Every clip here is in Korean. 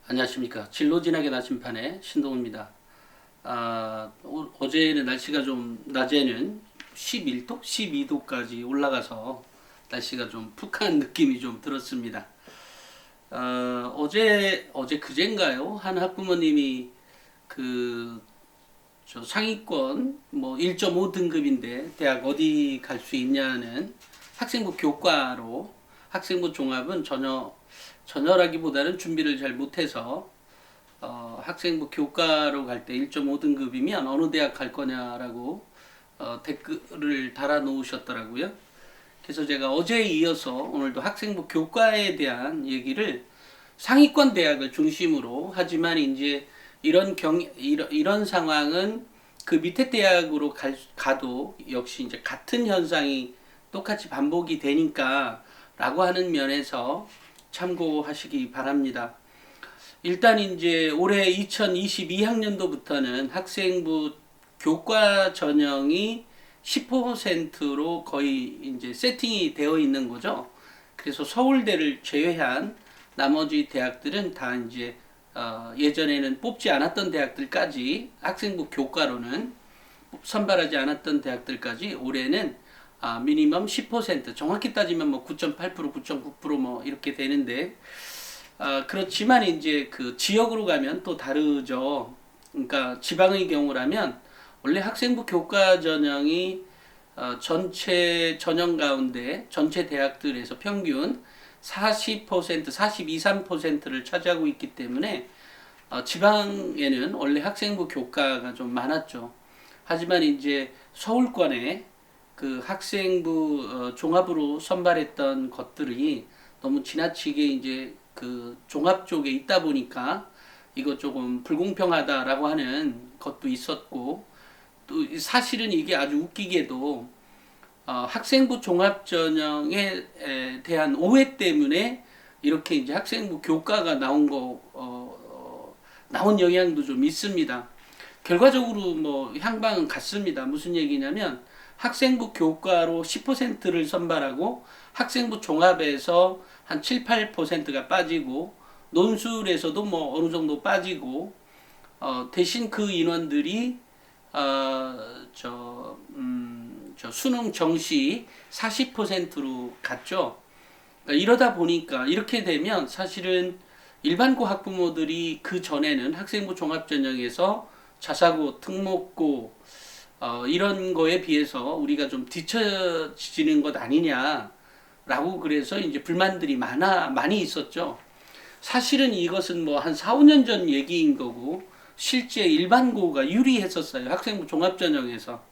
안녕하십니까. 진로진학의 나침판의 신동우입니다. 어제는 날씨가 좀, 낮에는 11도? 12도까지 올라가서 날씨가 좀 푹한 느낌이 좀 들었습니다. 어제 그젠가요? 한 학부모님이 그, 저 상위권, 뭐 1.5등급인데 대학 어디 갈 수 있냐는 학생부 교과로 학생부 종합은 전혀라기보다는 준비를 잘 못해서 학생부 교과로 갈 때 1.5등급이면 어느 대학 갈 거냐라고 댓글을 달아 놓으셨더라고요. 그래서 제가 어제에 이어서 오늘도 학생부 교과에 대한 얘기를 상위권 대학을 중심으로 하지만 이제 이런 상황은 그 밑에 대학으로 가도 역시 이제 같은 현상이 똑같이 반복이 되니까 라고 하는 면에서 참고하시기 바랍니다. 일단 이제 올해 2022학년도부터는 학생부 교과 전형이 10%로 거의 이제 세팅이 되어 있는 거죠. 그래서 서울대를 제외한 나머지 대학들은 다 이제 예전에는 뽑지 않았던 대학들까지 학생부 교과로는 선발하지 않았던 대학들까지 올해는 미니멈 10% 정확히 따지면 뭐 9.8% 9.9%뭐 이렇게 되는데 그렇지만 이제 그 지역으로 가면 또 다르죠. 그러니까 지방의 경우라면 원래 학생부 교과 전형이 전체 전형 가운데 전체 대학들에서 평균 40%, 42, 3%를 차지하고 있기 때문에 지방에는 원래 학생부 교과가 좀 많았죠. 하지만 이제 서울권에 그 학생부 종합으로 선발했던 것들이 너무 지나치게 이제 그 종합 쪽에 있다 보니까 이거 조금 불공평하다라고 하는 것도 있었고 또 사실은 이게 아주 웃기게도 학생부 종합 전형에 대한 오해 때문에 이렇게 이제 학생부 교과가 나온 영향도 좀 있습니다. 결과적으로 뭐 향방은 같습니다. 무슨 얘기냐면 학생부 교과로 10%를 선발하고 학생부 종합에서 한 7, 8%가 빠지고 논술에서도 뭐 어느 정도 빠지고 대신 그 인원들이 저 수능 정시 40%로 갔죠. 그러니까 이러다 보니까 이렇게 되면 사실은 일반고 학부모들이 그 전에는 학생부 종합전형에서 자사고, 특목고 이런 거에 비해서 우리가 좀 뒤처지는 것 아니냐라고 그래서 이제 불만들이 많이 있었죠. 사실은 이것은 뭐 한 4, 5년 전 얘기인 거고 실제 일반고가 유리했었어요. 학생부 종합전형에서.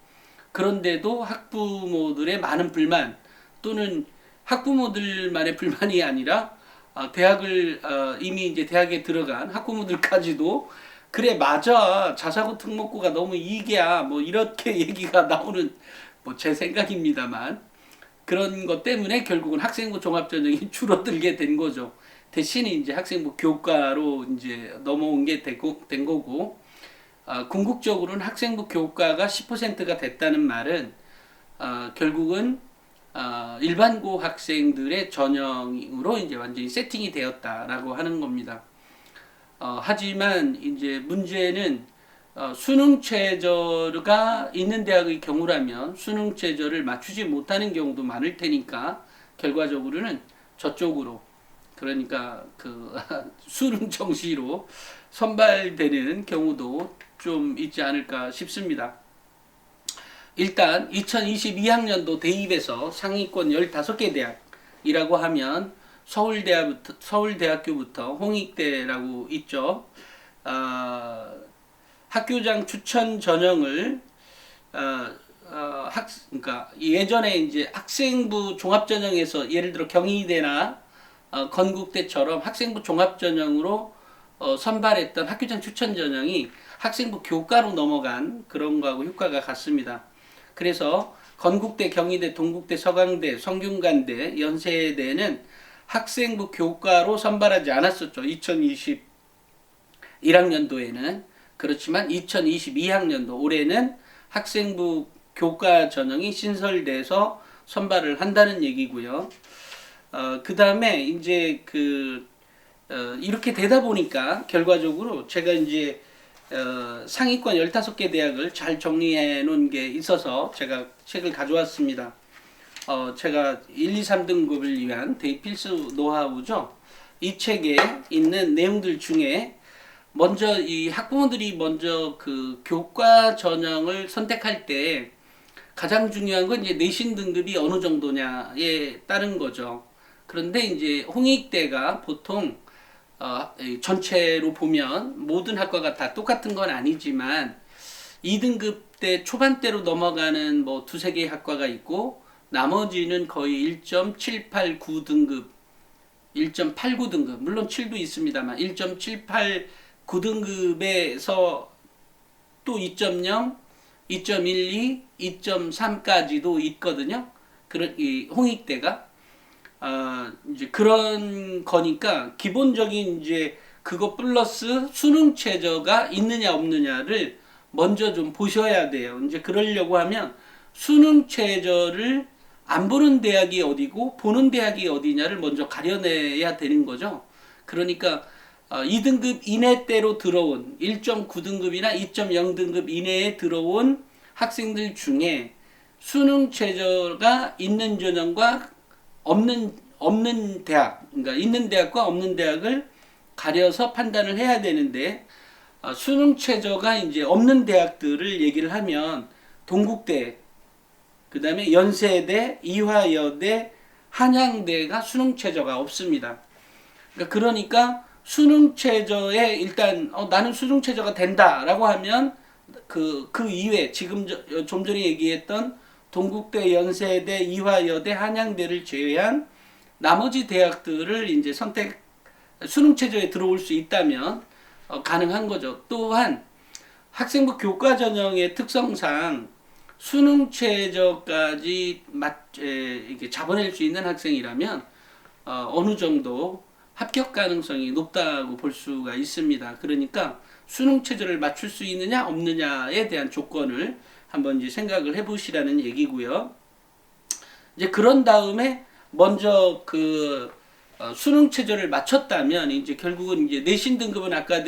그런데도 학부모들의 많은 불만 또는 학부모들만의 불만이 아니라 대학을 이미 이제 대학에 들어간 학부모들까지도 그래 맞아 자사고 특목고가 너무 이익이야 뭐 이렇게 얘기가 나오는 뭐 제 생각입니다만 그런 것 때문에 결국은 학생부 종합전형이 줄어들게 된 거죠. 대신에 이제 학생부 교과로 이제 넘어온 게 된 거고 궁극적으로는 학생부 교과가 10%가 됐다는 말은 결국은 일반고 학생들의 전형으로 이제 완전히 세팅이 되었다라고 하는 겁니다. 하지만 이제 문제는 수능 최저가 있는 대학의 경우라면 수능 최저를 맞추지 못하는 경우도 많을 테니까 결과적으로는 저쪽으로 그러니까 그 수능 정시로 선발되는 경우도 좀 있지 않을까 싶습니다. 일단 2022학년도 대입에서 상위권 15개 대학이라고 하면 서울대학교부터 홍익대라고 있죠. 학교장 추천 전형을 그러니까 예전에 이제 학생부 종합전형에서 예를 들어 경희대나 건국대처럼 학생부 종합전형으로 선발했던 학교장 추천 전형이 학생부 교과로 넘어간 그런 거하고 효과가 같습니다. 그래서 건국대, 경희대, 동국대, 서강대, 성균관대, 연세대는 학생부 교과로 선발하지 않았었죠. 2021학년도에는. 그렇지만 2022학년도 올해는 학생부 교과 전형이 신설돼서 선발을 한다는 얘기고요. 그 다음에 이제 그 이렇게 되다 보니까 결과적으로 제가 이제 상위권 15개 대학을 잘 정리해 놓은 게 있어서 제가 책을 가져왔습니다. 제가 1, 2, 3등급을 위한 대입 필수 노하우죠. 이 책에 있는 내용들 중에 먼저 이 학부모들이 먼저 그 교과 전형을 선택할 때 가장 중요한 건 이제 내신 등급이 어느 정도냐에 따른 거죠. 그런데 이제 홍익대가 보통 전체로 보면 모든 학과가 다 똑같은 건 아니지만 2등급 때 초반대로 넘어가는 뭐 두세 개의 학과가 있고 나머지는 거의 1.789등급, 1.89등급, 물론 7도 있습니다만 1.789등급에서 또 2.0, 2.12, 2.3까지도 있거든요. 그런 이 홍익대가 이제 그런 거니까 기본적인 이제 그거 플러스 수능 최저가 있느냐 없느냐를 먼저 좀 보셔야 돼요. 이제 그러려고 하면 수능 최저를 안 보는 대학이 어디고 보는 대학이 어디냐를 먼저 가려내야 되는 거죠. 그러니까 2등급 이내대로 들어온 1.9등급이나 2.0등급 이내에 들어온 학생들 중에 수능 최저가 있는 전형과 없는 대학, 그러니까 있는 대학과 없는 대학을 가려서 판단을 해야 되는데 수능 최저가 이제 없는 대학들을 얘기를 하면 동국대, 그 다음에 연세대, 이화여대, 한양대가 수능 최저가 없습니다. 그러니까 수능 최저에 일단 나는 수능 최저가 된다라고 하면 그 이외 지금 좀 전에 얘기했던 동국대, 연세대, 이화여대, 한양대를 제외한 나머지 대학들을 이제 수능 최저에 들어올 수 있다면 가능한 거죠. 또한 학생부 교과 전형의 특성상 수능 최저까지 이렇게 잡아낼 수 있는 학생이라면 어느 정도 합격 가능성이 높다고 볼 수가 있습니다. 그러니까 수능 최저를 맞출 수 있느냐 없느냐에 대한 조건을 한번 이제 생각을 해보시라는 얘기고요. 이제 그런 다음에 먼저 그 수능 최저를 맞췄다면 이제 결국은 이제 내신 등급은 아까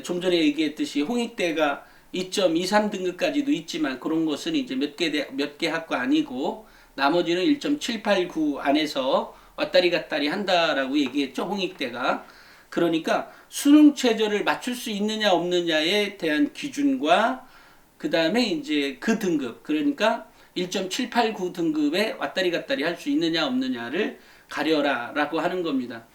좀 전에 얘기했듯이 홍익대가 2.23등급까지도 있지만 그런 것은 이제 몇 개 학과 아니고 나머지는 1.789 안에서 왔다리 갔다리 한다라고 얘기했죠, 홍익대가. 그러니까 수능 최저를 맞출 수 있느냐 없느냐에 대한 기준과 그 다음에 이제 그 등급, 그러니까 1.789 등급에 왔다리 갔다리 할 수 있느냐 없느냐를 가려라라고 하는 겁니다.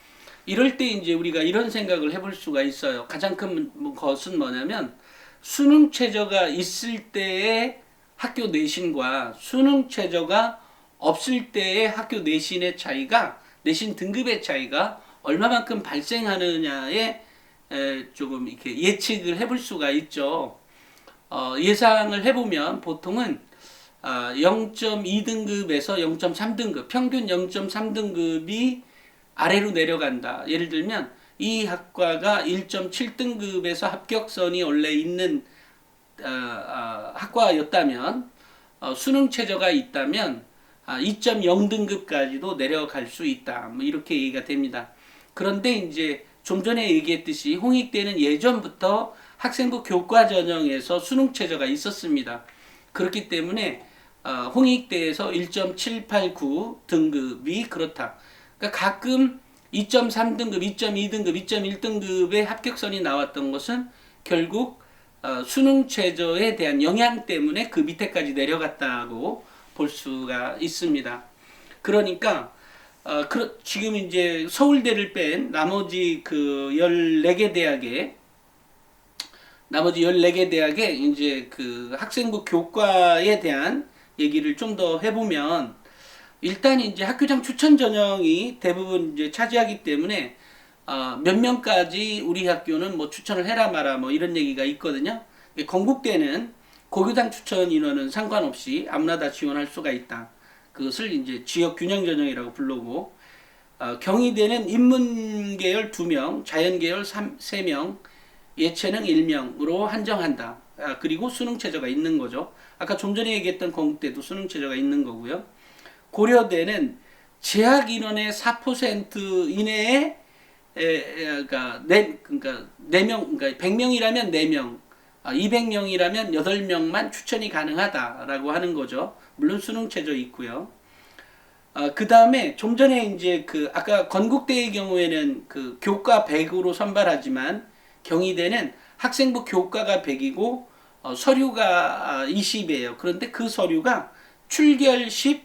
이럴 때 이제 우리가 이런 생각을 해볼 수가 있어요. 가장 큰 것은 뭐냐면 수능 최저가 있을 때의 학교 내신과 수능 최저가 없을 때의 학교 내신의 차이가, 내신 등급의 차이가 얼마만큼 발생하느냐에 조금 이렇게 예측을 해볼 수가 있죠. 예상을 해보면 보통은 0.2등급에서 0.3등급, 평균 0.3등급이 아래로 내려간다. 예를 들면 이 학과가 1.7등급에서 합격선이 원래 있는 학과였다면 수능 최저가 있다면 2.0등급까지도 내려갈 수 있다. 뭐 이렇게 얘기가 됩니다. 그런데 이제 좀 전에 얘기했듯이 홍익대는 예전부터 학생부 교과 전형에서 수능 최저가 있었습니다. 그렇기 때문에 홍익대에서 1.789 등급이 그렇다. 그러니까 가끔 2.3등급, 2.2등급, 2.1등급의 합격선이 나왔던 것은 결국 수능 최저에 대한 영향 때문에 그 밑에까지 내려갔다고 볼 수가 있습니다. 그러니까 지금 이제 서울대를 뺀 나머지 그 14개 대학에 이제 그 학생부 교과에 대한 얘기를 좀 더 해보면 일단 이제 학교장 추천 전형이 대부분 이제 차지하기 때문에 몇 명까지 우리 학교는 뭐 추천을 해라 마라 뭐 이런 얘기가 있거든요. 건국대는 고교당 추천 인원은 상관없이 아무나 다 지원할 수가 있다. 그것을 이제 지역 균형 전형이라고 부르고 경희대는 인문계열 2명, 자연계열 3명, 예체능 1명으로 한정한다. 그리고 수능 최저가 있는 거죠. 아까 좀 전에 얘기했던 건국대도 수능 최저가 있는 거고요. 고려대는 재학 인원의 4% 이내에 그러니까 그러니까 4명, 그러니까 100명이라면 4명, 200명이라면 8명만 추천이 가능하다라고 하는 거죠. 물론 수능 최저 있고요. 그 다음에 좀 전에 이제 그 아까 건국대의 경우에는 그 교과 100으로 선발하지만 경희대는 학생부 교과가 100이고 서류가 20이에요. 그런데 그 서류가 출결 10,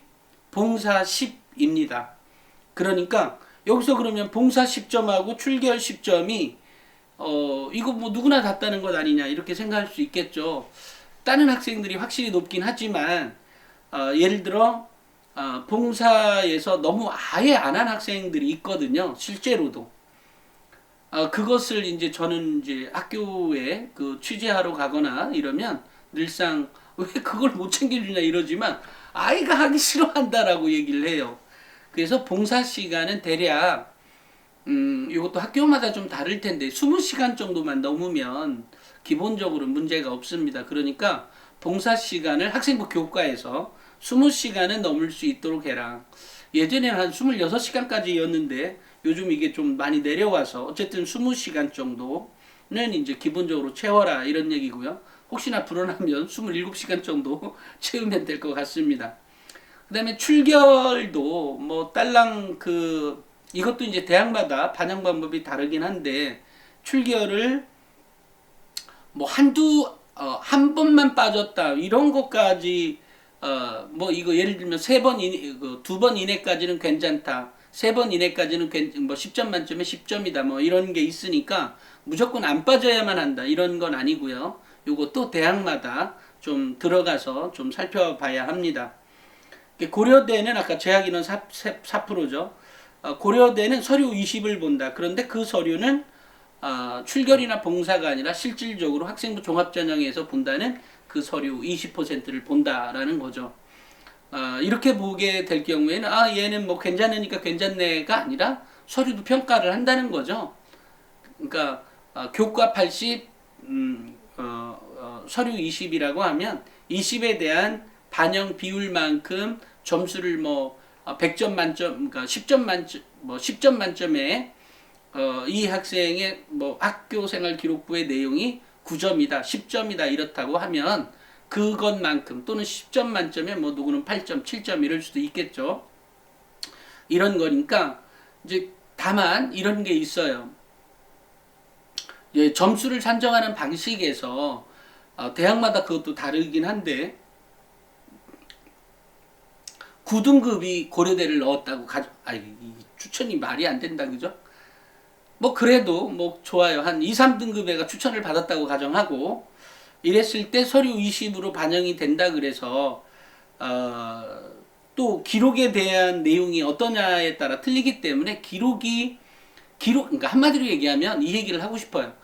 봉사 10입니다. 그러니까 여기서 그러면 봉사 10점하고 출결 10점이 이거 뭐 누구나 같다는 것 아니냐 이렇게 생각할 수 있겠죠. 다른 학생들이 확실히 높긴 하지만 예를 들어 봉사에서 너무 아예 안 한 학생들이 있거든요. 실제로도. 그것을 이제 저는 이제 학교에 그 취재하러 가거나 이러면 늘상 왜 그걸 못 챙겨주냐 이러지만 아이가 하기 싫어한다라고 얘기를 해요. 그래서 봉사 시간은 대략 이것도 학교마다 좀 다를 텐데 20시간 정도만 넘으면 기본적으로 문제가 없습니다. 그러니까 봉사 시간을 학생부 교과에서 20시간은 넘을 수 있도록 해라. 예전에는 한 26시간까지였는데 요즘 이게 좀 많이 내려와서 어쨌든 20시간 정도는 이제 기본적으로 채워라 이런 얘기고요. 혹시나 불어나면 27시간 정도 채우면 될 것 같습니다. 그 다음에 출결도 뭐 딸랑 이것도 이제 대학마다 반영 방법이 다르긴 한데 출결을 뭐 한 번만 빠졌다 이런 것까지 뭐 이거 예를 들면 2번 이내까지는 괜찮다. 3번 이내까지는 뭐 10점 만점에 10점이다. 뭐 이런 게 있으니까 무조건 안 빠져야만 한다. 이런 건 아니고요. 요것도 대학마다 좀 들어가서 좀 살펴봐야 합니다. 고려대는 아까 재학인원 4%죠. 고려대는 서류 20을 본다. 그런데 그 서류는 출결이나 봉사가 아니라 실질적으로 학생부 종합전형에서 본다는 그 서류 20%를 본다라는 거죠. 이렇게 보게 될 경우에는 얘는 뭐 괜찮으니까 괜찮네가 아니라 서류도 평가를 한다는 거죠. 그러니까 교과 80, 서류 20이라고 하면 20에 대한 반영 비율만큼 점수를 뭐 100점 만점, 그러니까 10점 만점, 뭐 10점 만점에 이 학생의 뭐 학교 생활 기록부의 내용이 9점이다, 10점이다 이렇다고 하면 그것만큼 또는 10점 만점에 뭐 누구는 8점, 7점 이럴 수도 있겠죠. 이런 거니까 이제 다만 이런 게 있어요. 점수를 산정하는 방식에서 대학마다 그것도 다르긴 한데 9등급이 고려대를 넣었다고 추천이 말이 안 된다 그죠? 뭐 그래도 뭐 좋아요. 한 2, 3등급 애가 추천을 받았다고 가정하고 이랬을 때 서류 20으로 반영이 된다 그래서 또 기록에 대한 내용이 어떠냐에 따라 틀리기 때문에 그러니까 한마디로 얘기하면 이 얘기를 하고 싶어요.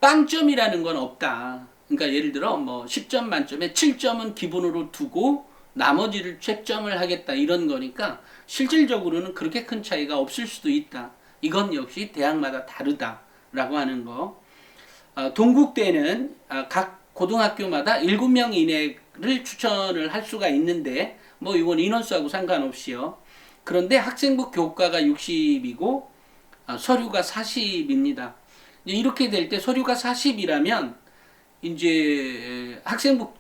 빵점이라는 건 없다. 그러니까 예를 들어 뭐 10점 만점에 7점은 기본으로 두고 나머지를 채점을 하겠다 이런 거니까 실질적으로는 그렇게 큰 차이가 없을 수도 있다. 이건 역시 대학마다 다르다라고 하는 거. 동국대는 각 고등학교마다 7명 이내를 추천을 할 수가 있는데 뭐 이건 인원수하고 상관없이요. 그런데 학생부 교과가 60이고 서류가 40입니다. 이렇게 될 때 서류가 40이라면 이제 학생부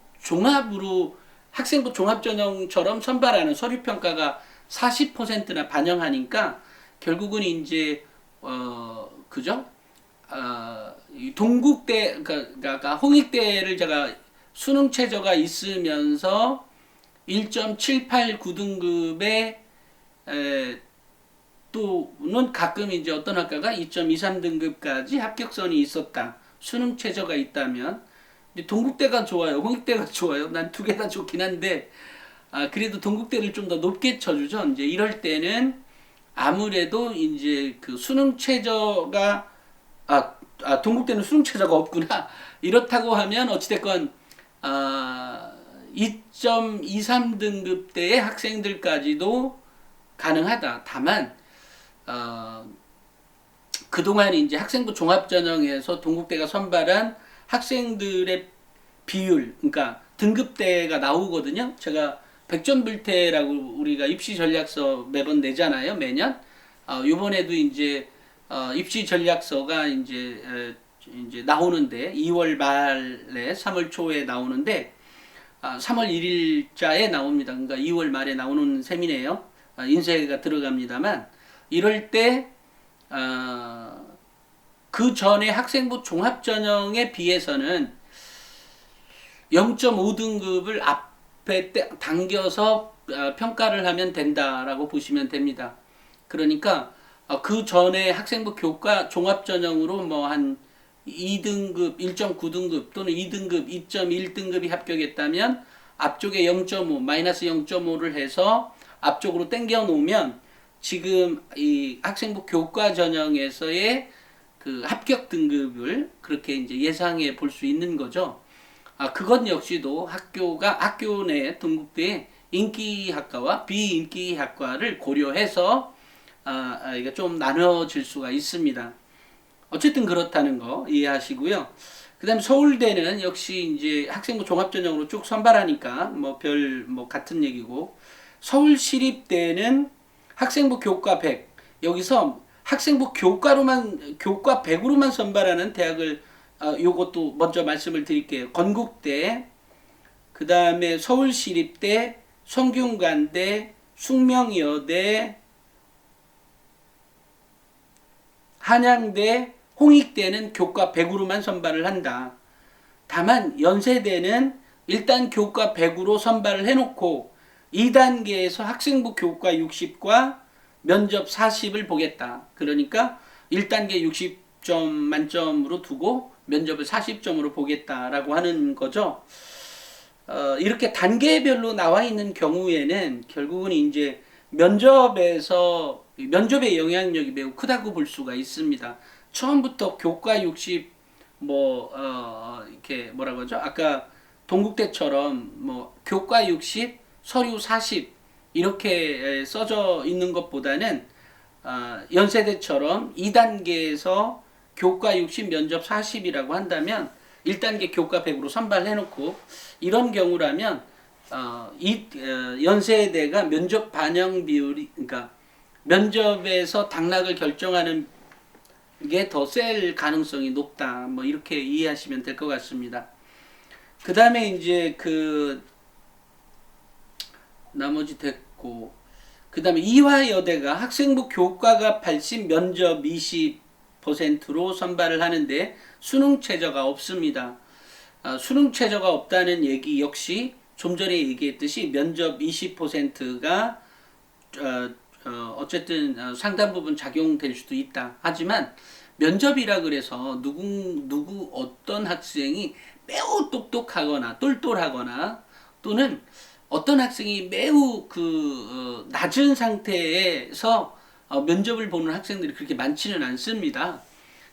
종합전형처럼 선발하는 서류 평가가 40%나 반영하니까 결국은 이제 그죠? 동국대 그러니까 홍익대를 제가 수능 최저가 있으면서 1.78 9등급에 또는 가끔 이제 어떤 학과가 2.23등급까지 합격선이 있었다. 수능 최저가 있다면 동국대가 좋아요, 홍익대가 좋아요. 난 두 개 다 좋긴 한데 그래도 동국대를 좀 더 높게 쳐주죠. 이제 이럴 때는 아무래도 이제 그 수능 최저가 동국대는 수능 최저가 없구나. 이렇다고 하면 어찌됐건 2.23등급대의 학생들까지도 가능하다. 다만 그동안 이제 학생부 종합전형에서 동국대가 선발한 학생들의 비율, 그러니까 등급대가 나오거든요. 제가 100점 불태라고 우리가 입시 전략서 매번 내잖아요, 매년. 요번에도 이제 입시 전략서가 이제 나오는데 2월 말에 3월 초에 나오는데 3월 1일자에 나옵니다. 그러니까 2월 말에 나오는 셈이네요. 인쇄가 들어갑니다만 이럴 때 그 전에 학생부 종합전형에 비해서는 0.5등급을 앞에 당겨서 평가를 하면 된다라고 보시면 됩니다. 그러니까 그 전에 학생부 교과 종합전형으로 뭐 한 2등급, 1.9등급 또는 2등급, 2.1등급이 합격했다면 앞쪽에 0.5, 마이너스 0.5를 해서 앞쪽으로 당겨 놓으면 지금 이 학생부 교과 전형에서의 그 합격 등급을 그렇게 이제 예상해 볼 수 있는 거죠. 그것 역시도 학교 내 동국대의 인기학과와 비인기학과를 고려해서 이게 좀 나눠질 수가 있습니다. 어쨌든 그렇다는 거 이해하시고요. 그 다음에 서울대는 역시 이제 학생부 종합전형으로 쭉 선발하니까 뭐 같은 얘기고, 서울시립대는 학생부 교과 100, 여기서 학생부 교과 100으로만 선발하는 대학을 요것도 먼저 말씀을 드릴게요. 건국대, 그 다음에 서울시립대, 성균관대, 숙명여대, 한양대, 홍익대는 교과 100으로만 선발을 한다. 다만 연세대는 일단 교과 100으로 선발을 해놓고 2단계에서 학생부 교과 60과 면접 40을 보겠다. 그러니까 1단계 60점 만점으로 두고 면접을 40점으로 보겠다라고 하는 거죠. 이렇게 단계별로 나와 있는 경우에는 결국은 이제 면접의 영향력이 매우 크다고 볼 수가 있습니다. 처음부터 교과 60 이렇게 뭐라고 하죠? 아까 동국대처럼 교과 60, 서류 40 이렇게 써져 있는 것보다는 연세대처럼 2단계에서 교과 60, 면접 40이라고 한다면 1단계 교과 100으로 선발해놓고, 이런 경우라면 연세대가 면접 반영 비율이, 그러니까 면접에서 당락을 결정하는 게 더 셀 가능성이 높다. 이렇게 이해하시면 될 것 같습니다. 그 다음에 이제 나머지 됐고, 그 다음에 이화여대가 학생부 교과가 80, 면접 20%로 선발을 하는데 수능 최저가 없습니다. 수능 최저가 없다는 얘기 역시 좀 전에 얘기했듯이 면접 20%가 어쨌든 상당 부분 작용될 수도 있다. 하지만 면접이라 그래서 누구 어떤 학생이 매우 똑똑하거나 똘똘하거나 또는 어떤 학생이 매우 낮은 상태에서 면접을 보는 학생들이 그렇게 많지는 않습니다.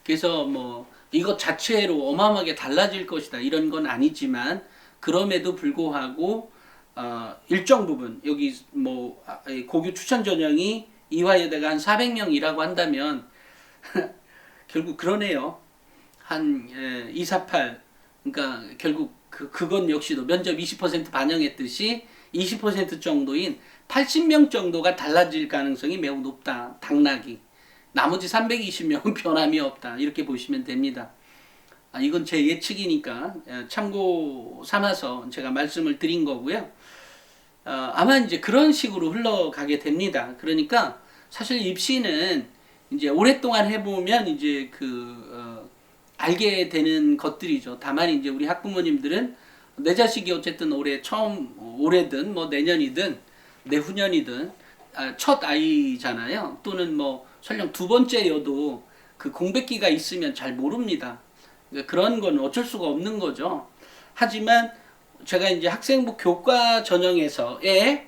그래서 이것 자체로 어마어마하게 달라질 것이다 이런 건 아니지만, 그럼에도 불구하고 일정 부분 여기 고교 추천 전형이 이화여대가 한 400명이라고 한다면 결국 그러네요. 한 248, 그러니까 결국 그건 역시도 면접 20% 반영했듯이 20% 정도인 80명 정도가 달라질 가능성이 매우 높다. 당락이. 나머지 320명은 변함이 없다. 이렇게 보시면 됩니다. 이건 제 예측이니까 참고 삼아서 제가 말씀을 드린 거고요. 아마 이제 그런 식으로 흘러가게 됩니다. 그러니까 사실 입시는 이제 오랫동안 해보면 이제 알게 되는 것들이죠. 다만 이제 우리 학부모님들은 내 자식이 어쨌든 올해든 내년이든 내후년이든 첫 아이잖아요. 또는 설령 두 번째여도 그 공백기가 있으면 잘 모릅니다. 그러니까 그런 건 어쩔 수가 없는 거죠. 하지만 제가 이제 학생부 교과 전형에서의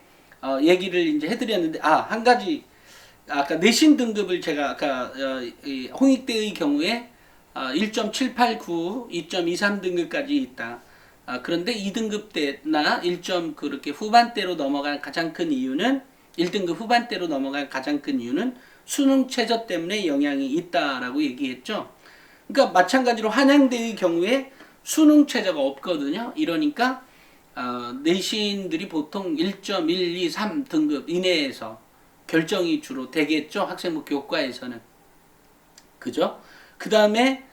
얘기를 이제 해드렸는데, 한 가지, 아까 내신 등급을 제가 아까 홍익대의 경우에 1.789, 2.23등급까지 있다. 그런데 2등급 때나 1점 그렇게 후반대로 넘어간 가장 큰 이유는, 1등급 후반대로 넘어간 가장 큰 이유는 수능 최저 때문에 영향이 있다라고 얘기했죠. 그러니까 마찬가지로 한양대의 경우에 수능 최저가 없거든요. 이러니까 내신들이 보통 1.1, 2, 3등급 이내에서 결정이 주로 되겠죠. 학생부 교과에서는. 그죠? 그 다음에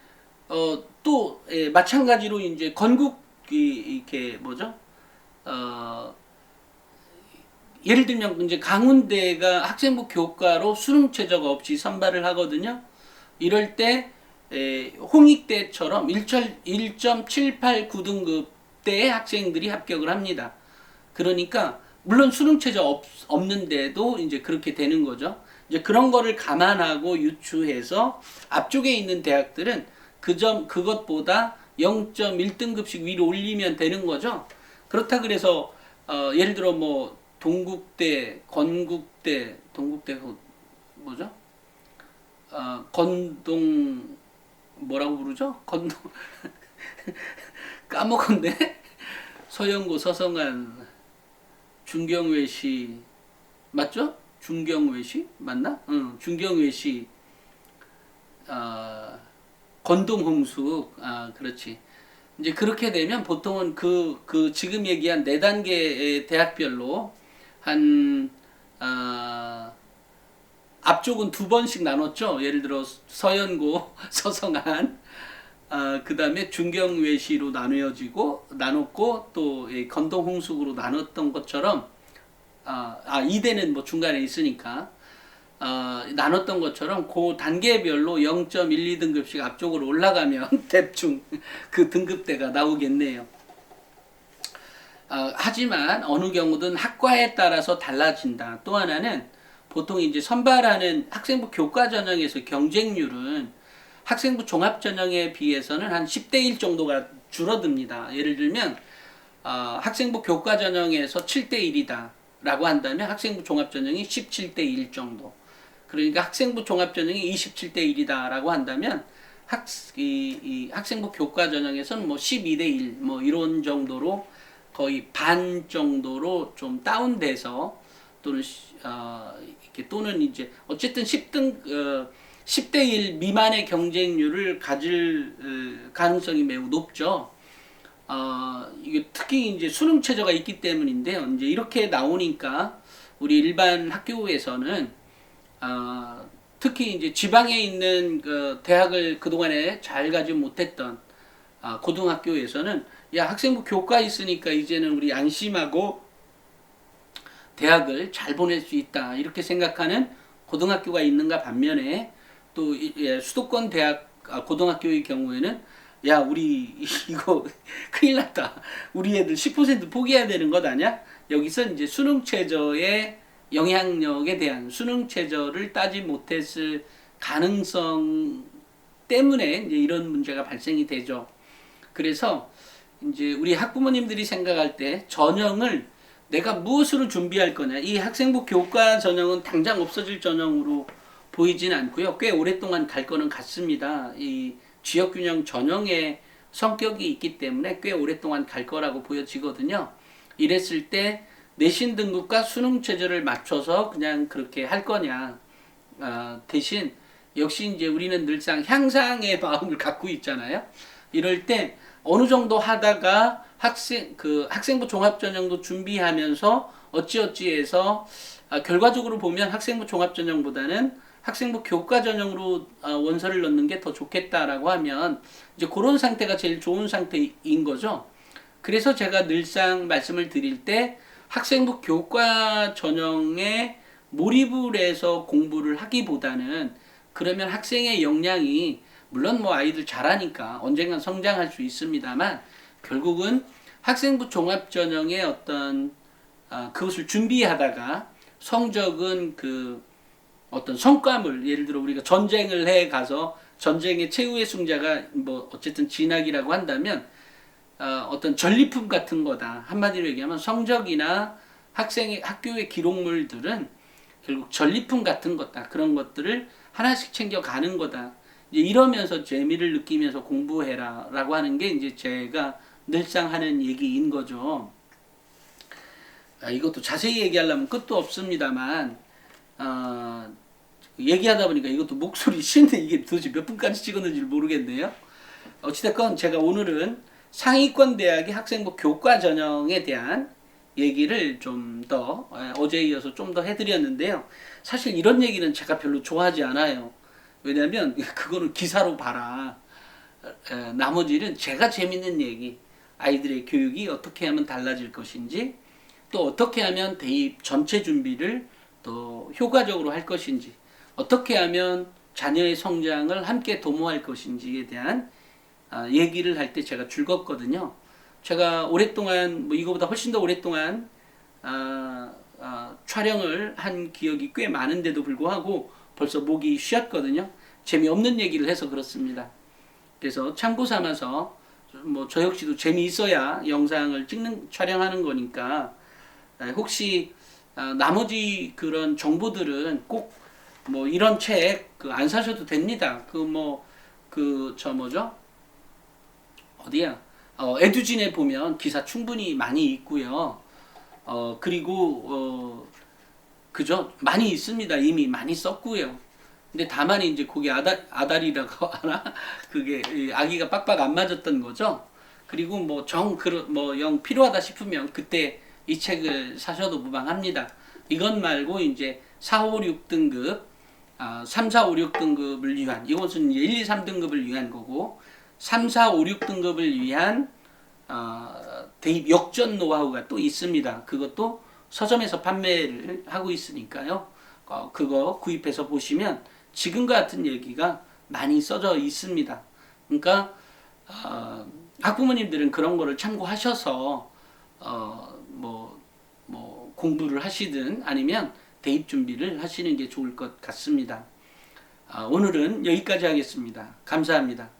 또 마찬가지로 이제 건국 이렇게 뭐죠? 어, 예를 들면 이제 강운대가 학생부 교과로 수능 최저가 없이 선발을 하거든요. 이럴 때 홍익대처럼 1.789등급대의 학생들이 합격을 합니다. 그러니까 물론 수능 최저 없는데도 이제 그렇게 되는 거죠. 이제 그런 거를 감안하고 유추해서 앞쪽에 있는 대학들은 그것보다 0.1등급씩 위로 올리면 되는 거죠. 그렇다 그래서 예를 들어 뭐 동국대, 건국대, 동국대 뭐죠? 건동 뭐라고 부르죠? 건동 까먹었네. 서영고, 서성한, 중경외시 맞죠? 중경외시 맞나? 응, 중경외시 건동홍숙 그렇지. 이제 그렇게 되면 보통은 그 지금 얘기한 네 단계의 대학별로 한 앞쪽은 두 번씩 나눴죠. 예를 들어 서연고, 서성한, 그 다음에 중경외시로 나눴고 또 건동홍숙으로 나눴던 것처럼 이대는 뭐 중간에 있으니까 나눴던 것처럼 그 단계별로 0.12등급씩 앞쪽으로 올라가면 대충 그 등급대가 나오겠네요. 하지만 어느 경우든 학과에 따라서 달라진다. 또 하나는 보통 이제 선발하는 학생부 교과 전형에서 경쟁률은 학생부 종합 전형에 비해서는 한 10대 1 정도가 줄어듭니다. 예를 들면 학생부 교과 전형에서 7대 1이다 라고 한다면 학생부 종합 전형이 17대 1 정도. 그러니까 학생부 종합 전형이 27대 1이다 라고 한다면 학생부 교과 전형에서는 뭐 12대 1 뭐 이런 정도로 거의 반 정도로 좀 다운돼서 또는 또는 이제 어쨌든 10대 1 미만의 경쟁률을 가질 가능성이 매우 높죠. 이게 특히 이제 수능 최저가 있기 때문인데요. 이제 이렇게 나오니까 우리 일반 학교에서는 특히 이제 지방에 있는 그 대학을 그동안에 잘 가지 못했던 고등학교에서는 야 학생부 교과 있으니까 이제는 우리 안심하고 대학을 잘 보낼 수 있다 이렇게 생각하는 고등학교가 있는가 반면에 또 수도권 대학 고등학교의 경우에는 야 우리 이거 큰일 났다 우리 애들 10% 포기해야 되는 것 아니야? 여기서 이제 수능 최저의 영향력에 대한 수능 최저를 따지 못했을 가능성 때문에 이제 이런 문제가 발생이 되죠. 그래서 이제 우리 학부모님들이 생각할 때 전형을 내가 무엇으로 준비할 거냐. 이 학생부 교과 전형은 당장 없어질 전형으로 보이진 않고요. 꽤 오랫동안 갈 거는 같습니다. 이 지역균형 전형의 성격이 있기 때문에 꽤 오랫동안 갈 거라고 보여지거든요. 이랬을 때 내신 등급과 수능 최저를 맞춰서 그냥 그렇게 할 거냐. 대신 역시 이제 우리는 늘상 향상의 마음을 갖고 있잖아요. 이럴 때 어느 정도 하다가 학생부 종합전형도 준비하면서 어찌어찌해서 결과적으로 보면 학생부 종합전형보다는 학생부 교과전형으로 원서를 넣는 게 더 좋겠다라고 하면 이제 그런 상태가 제일 좋은 상태인 거죠. 그래서 제가 늘상 말씀을 드릴 때 학생부 교과 전형에 몰입을 해서 공부를 하기보다는 그러면 학생의 역량이 물론 뭐 아이들 잘하니까 언젠간 성장할 수 있습니다만 결국은 학생부 종합전형의 어떤 그것을 준비하다가 성적은 그 어떤 성과물 예를 들어 우리가 전쟁을 해 가서 전쟁의 최후의 승자가 뭐 어쨌든 진학이라고 한다면 어떤 전리품 같은 거다. 한마디로 얘기하면 성적이나 학교의 기록물들은 결국 전리품 같은 거다. 그런 것들을 하나씩 챙겨가는 거다. 이제 이러면서 재미를 느끼면서 공부해라 라고 하는 게 이제 제가 늘상 하는 얘기인 거죠. 이것도 자세히 얘기하려면 끝도 없습니다만 얘기하다 보니까 이것도 목소리 쉬는데 이게 도대체 몇 분까지 찍었는지 모르겠네요. 어찌됐건 제가 오늘은 상위권 대학의 학생부 교과 전형에 대한 얘기를 좀 더 어제에 이어서 좀 더 해드렸는데요. 사실 이런 얘기는 제가 별로 좋아하지 않아요. 왜냐면 그거는 기사로 봐라. 나머지는 제가 재밌는 얘기, 아이들의 교육이 어떻게 하면 달라질 것인지, 또 어떻게 하면 대입 전체 준비를 더 효과적으로 할 것인지, 어떻게 하면 자녀의 성장을 함께 도모할 것인지에 대한 얘기를 할 때 제가 즐겁거든요. 제가 오랫동안, 뭐 이거보다 훨씬 더 오랫동안 촬영을 한 기억이 꽤 많은데도 불구하고 벌써 목이 쉬었거든요. 재미없는 얘기를 해서 그렇습니다. 그래서 참고 삼아서 뭐 저 역시도 재미있어야 영상을 촬영하는 거니까 혹시 나머지 그런 정보들은 꼭 뭐 이런 책 안 사셔도 됩니다. 저 뭐죠? 어디야? 에듀진에 보면 기사 충분히 많이 있고요. 그리고 그죠? 많이 있습니다. 이미 많이 썼고요. 근데 다만 이제 거기 아다리라고 하나? 그게 아기가 빡빡 안 맞았던 거죠. 그리고 영 필요하다 싶으면 그때 이 책을 사셔도 무방합니다. 이것 말고 이제 4, 5, 6등급, 3, 4, 5, 6등급을 위한, 이것은 1, 2, 3등급을 위한 거고, 3, 4, 5, 6등급을 위한 대입 역전 노하우가 또 있습니다. 그것도 서점에서 판매를 하고 있으니까요. 그거 구입해서 보시면 지금과 같은 얘기가 많이 써져 있습니다. 그러니까 학부모님들은 그런 거를 참고하셔서 공부를 하시든 아니면 대입 준비를 하시는 게 좋을 것 같습니다. 오늘은 여기까지 하겠습니다. 감사합니다.